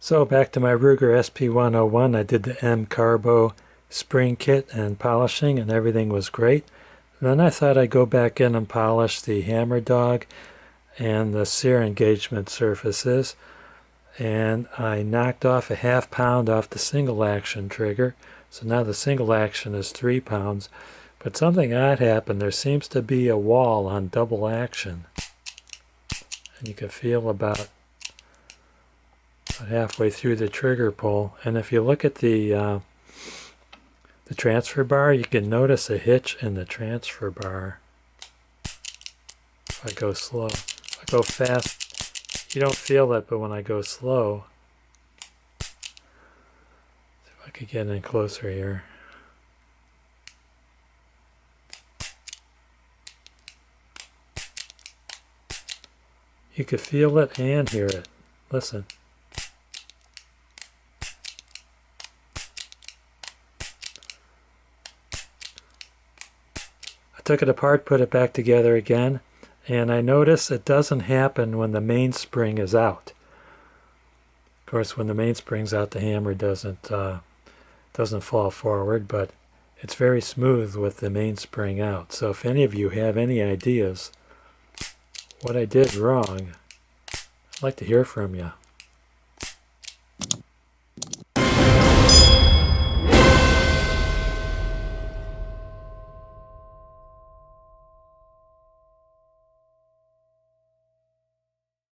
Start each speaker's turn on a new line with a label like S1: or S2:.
S1: So back to my Ruger SP101, I did the M-Carbo spring kit and polishing and everything was great. Then I thought I'd go back in and polish the hammer dog and the sear engagement surfaces. And I knocked off a ½ pound off the single action trigger. So now the single action is 3 pounds. But something odd happened. There seems to be a wall on double action. And you can feel about halfway through the trigger pull. And if you look at the transfer bar, you can notice a hitch in the transfer bar. If I go slow. If I go fast, you don't feel it, but when I go slow, see if I could get in closer here. You could feel it and hear it. Listen. Took it apart, put it back together again, and I notice it doesn't happen when the mainspring is out. Of course, when the mainspring's out, the hammer doesn't fall forward, but it's very smooth with the mainspring out. So if any of you have any ideas what I did wrong, I'd like to hear from you.